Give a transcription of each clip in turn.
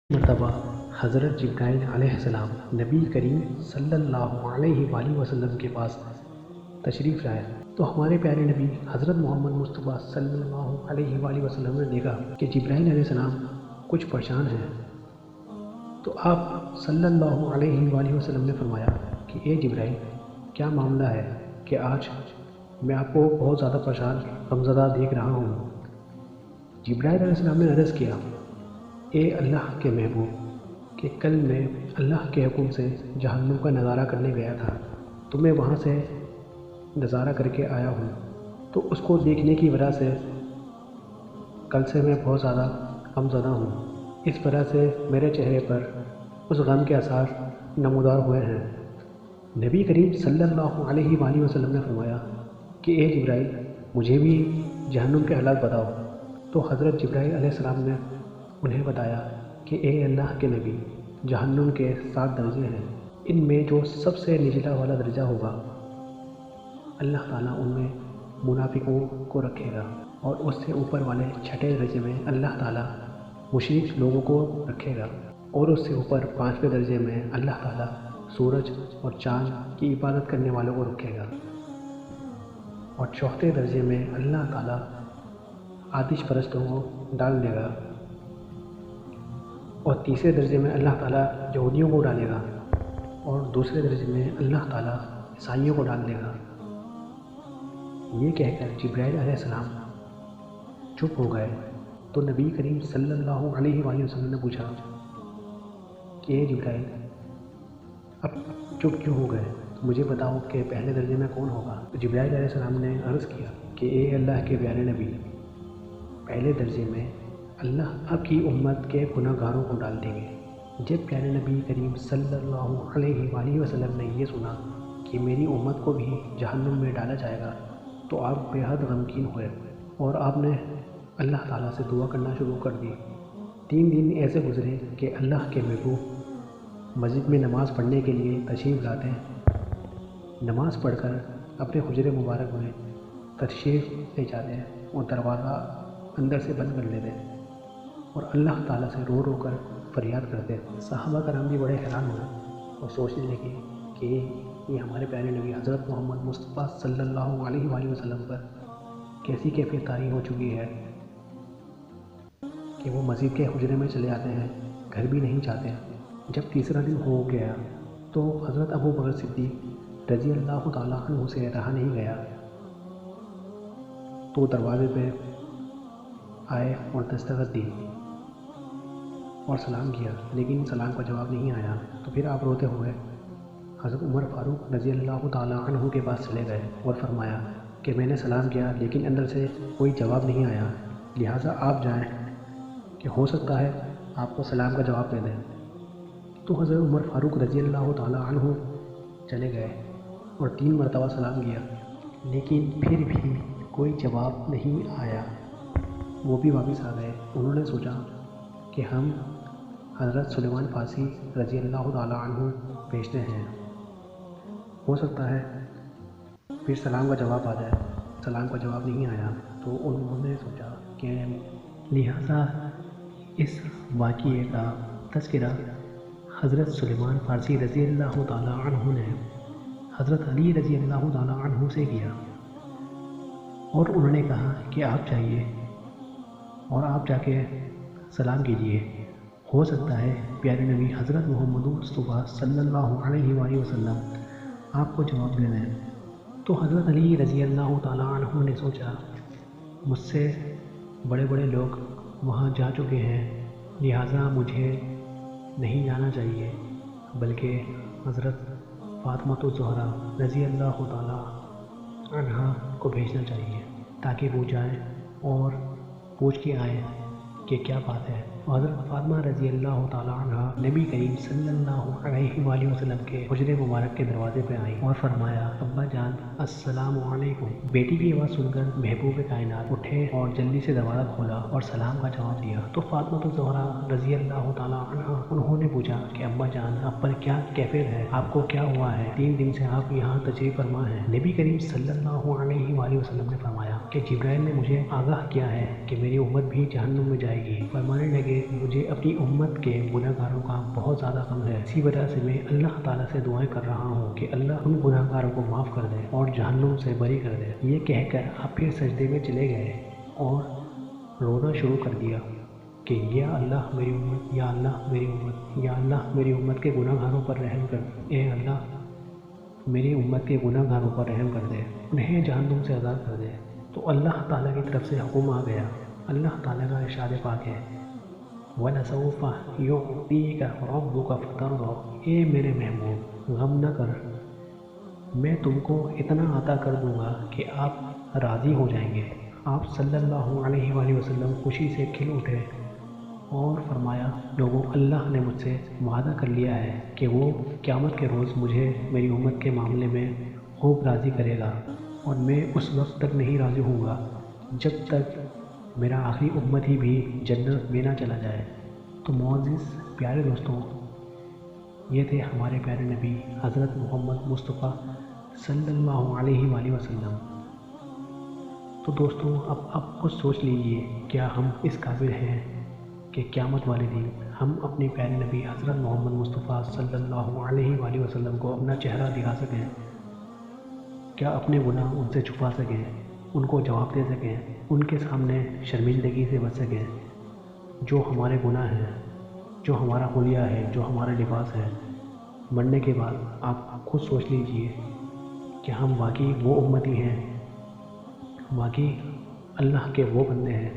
مرتبہ حضرت جبرائیل علیہ السلام نبی کریم صلی اللہ علیہ وآلہ وسلم کے پاس تشریف لائے تو ہمارے پیارے نبی حضرت محمد مصطفیٰ صلی اللہ علیہ وآلہ وسلم نے دیکھا کہ جبرائیل علیہ السلام کچھ پریشان ہیں۔ تو آپ صلی اللہ علیہ وآلہ وسلم نے فرمایا کہ اے جبرائیل، کیا معاملہ ہے کہ آج میں آپ کو بہت زیادہ پریشان غمزدہ دیکھ رہا ہوں۔ جبرائیل علیہ السلام نے عرض کیا، اے اللہ کے محبوب، کہ کل میں اللہ کے حکم سے جہنم کا نظارہ کرنے گیا تھا تو میں وہاں سے نظارہ کر کے آیا ہوں، تو اس کو دیکھنے کی وجہ سے کل سے میں بہت زیادہ غمزدہ ہوں۔ اس وجہ سے میرے چہرے پر اس غم کے آثار نمودار ہوئے ہیں۔ نبی کریم صلی اللہ علیہ وآلہ وسلم نے فرمایا کہ اے جبرائیل، مجھے بھی جہنم کے حالات بتاؤ۔ تو حضرت جبرائیل علیہ السلام نے انہیں بتایا کہ اے اللہ کے نبی، جہنم کے 7 درجے ہیں، ان میں جو سب سے نچلا والا درجہ ہوگا اللہ تعالیٰ ان میں منافقوں کو رکھے گا، اور اس سے اوپر والے 6 درجے میں اللہ تعالیٰ مشرک لوگوں کو رکھے گا، اور اس سے اوپر 5ویں درجے میں اللہ تعالیٰ سورج اور چاند کی عبادت کرنے والوں کو رکھے گا، اور 4تھے درجے میں اللہ تعالیٰ آتش پرستوں کو ڈال دے گا، اور 3رے درجے میں اللہ تعالیٰ یہودیوں کو ڈالے گا، اور 2رے درجے میں اللہ تعالیٰ عیسائیوں کو ڈال دے گا۔ یہ کہہ کر جبرائیل علیہ السلام چپ ہو گئے تو نبی کریم صلی اللہ علیہ وآلہ وسلم نے پوچھا کہ اے جبرائیل، اب چپ کیوں ہو گئے؟ مجھے بتاؤ کہ پہلے درجے میں کون ہوگا؟ جبرائیل علیہ السلام نے عرض کیا کہ اے اللہ کے پیارے نبی، پہلے درجے میں اللہ آپ کی امت کے گناہ گاروں کو ڈال دیں گے۔ جب پیارے نبی کریم صلی اللہ علیہ وآلہ وسلم نے یہ سنا کہ میری امت کو بھی جہنم میں ڈالا جائے گا تو آپ بے حد غمگین ہوئے، اور آپ نے اللہ تعالیٰ سے دعا کرنا شروع کر دی۔ 3 دن ایسے گزرے کہ اللہ کے محبوب مسجد میں نماز پڑھنے کے لیے تشریف لاتے، نماز پڑھ کر اپنے حجرے مبارک میں تشریف لے جاتے اور دروازہ اندر سے بند کر لیتے، اور اللہ تعالیٰ سے رو رو کر فریاد کرتے۔ صحابہ کرام بھی بڑے حیران ہوئے اور سوچنے لگے کہ یہ ہمارے پیارے نبی حضرت محمد مصطفیٰ صلی اللہ علیہ وآلہ وسلم پر کیسی کیفیت طاری ہو چکی ہے کہ وہ مسجد کے حجرے میں چلے آتے ہیں، گھر بھی نہیں جاتے۔ جب 3را دن ہو گیا تو حضرت ابو بکر صدیق رضی اللہ تعالیٰ عنہ سے رہا نہیں گیا، تو دروازے پہ آئے اور دستک دی اور سلام کیا، لیکن سلام کا جواب نہیں آیا۔ تو پھر آپ روتے ہوئے حضرت عمر فاروق رضی اللہ تعالیٰ عنہ کے پاس چلے گئے اور فرمایا کہ میں نے سلام کیا لیکن اندر سے کوئی جواب نہیں آیا، لہٰذا آپ جائیں کہ ہو سکتا ہے آپ کو سلام کا جواب دے دیں۔ تو حضرت عمر فاروق رضی اللہ تعالیٰ عنہ چلے گئے اور 3 مرتبہ سلام کیا، لیکن پھر بھی کوئی جواب نہیں آیا۔ وہ بھی واپس آ گئے۔ انہوں نے سوچا کہ ہم حضرت سلیمان فارسی رضی اللہ تعالیٰ عنہ بھیجتے ہیں، ہو سکتا ہے پھر سلام کا جواب آ جائے۔ سلام کا جواب نہیں آیا تو انہوں نے سوچا کہ لہٰذا اس واقعے کا تذکرہ حضرت سلیمان فارسی رضی اللہ تعالیٰ عنہ نے حضرت علی رضی اللہ تعالیٰ عنہ سے کیا، اور انہوں نے کہا کہ آپ جائیے اور آپ جا کے سلام کیجیے، ہو سکتا ہے پیارے نبی حضرت محمد مصطفیٰ صلی اللہ علیہ وآلہ وسلم آپ کو جواب دے دیں۔ تو حضرت علی رضی اللہ تعالیٰ عنہ نے سوچا مجھ سے بڑے بڑے لوگ وہاں جا چکے ہیں، لہٰذا مجھے نہیں جانا چاہیے، بلکہ حضرت فاطمہ الزہرا رضی اللہ تعالیٰ عنہا کو بھیجنا چاہیے تاکہ وہ جائیں اور پوچھ کے آئیں کہ کیا بات ہے۔ حضرت فاطمہ رضی اللہ تعالیٰ عنہ نبی کریم صلی اللہ علیہ وآلہ وسلم کے حجرے مبارک کے دروازے پہ آئیں اور فرمایا، ابا جان السلام علیکم۔ بیٹی کی آواز سن کر محبوب کائنات اٹھے اور جلدی سے دروازہ کھولا اور سلام کا جواب دیا۔ تو فاطمہ الزہرا رضی اللہ تعالیٰ عنہ انہوں نے پوچھا کہ ابا جان آپ پر کیا کیفیت ہے، آپ کو کیا ہوا ہے، 3 دن سے آپ یہاں تشریف فرما ہیں؟ نبی کریم صلی اللہ علیہ وآلہ وسلم نے فرمایا کہ جبرائیل نے مجھے آگاہ کیا ہے کہ میری امت بھی جہنم میں جائے گی۔ فرمانے لگے مجھے اپنی امت کے گناہ گاروں کا بہت زیادہ غم ہے، اسی وجہ سے میں اللہ تعالیٰ سے دعائیں کر رہا ہوں کہ اللہ ان گناہ گاروں کو معاف کر دے اور جہنم سے بری کر دے۔ یہ کہہ کر آپ پھر سجدے میں چلے گئے اور رونا شروع کر دیا کہ یا اللہ میری امت، یا اللہ میری امت، یا اللہ میری امت کے گناہ گاروں پر رحم کر، اے اللہ میری امت کے گناہ گاروں پر رحم کر دے، انہیں جہنم سے آزاد کر دے۔ تو اللہ تعالیٰ کی طرف سے حکم آ گیا۔ اللہ تعالیٰ کا ارشاد پاک ہے وَلَسَوْفَ يُعْطِيكَ رَبُّكَ فَتَرْضَىٰ، اے میرے محبوب غم نہ کر، میں تم کو اتنا عطا کر دوں گا کہ آپ راضی ہو جائیں گے۔ آپ صلی اللہ علیہ وآلہ وسلم خوشی سے کھل اٹھے اور فرمایا لوگوں، اللہ نے مجھ سے وعدہ کر لیا ہے کہ وہ قیامت کے روز مجھے میری امت کے معاملے میں خوب راضی کرے گا، اور میں اس وقت تک نہیں راضی ہوں گا جب تک میرا آخری امت ہی بھی جنت میں نہ چلا جائے۔ تو معزز پیارے دوستوں، یہ تھے ہمارے پیارے نبی حضرت محمد مصطفیٰ صلی اللہ علیہ وآلہ وسلم۔ تو دوستوں اب آپ خود سوچ لیجئے، کیا ہم اس قابل ہیں کہ قیامت والے دن ہم اپنے پیارے نبی حضرت محمد مصطفیٰ صلی اللہ علیہ وآلہ وسلم کو اپنا چہرہ دکھا سکیں؟ کیا اپنے گناہ ان سے چھپا سکیں، ان کو جواب دے سکیں، ان کے سامنے شرمندگی سے بچ سکیں؟ جو ہمارے گناہ ہیں، جو ہمارا حلیہ ہے، جو ہمارا لباس ہے، مرنے کے بعد آپ خود سوچ لیجئے کہ ہم واقعی وہ امتی ہیں، واقعی اللہ کے وہ بندے ہیں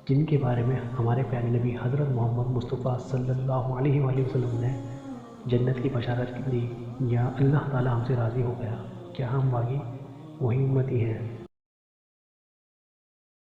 جن کے بارے میں ہمارے پیارے نبی حضرت محمد مصطفیٰ صلی اللہ علیہ وآلہ وسلم نے جنت کی بشارت دی، یا اللہ تعالیٰ ہم سے راضی ہو گیا؟ کیا ہم واقعی وہی امتی ہیں؟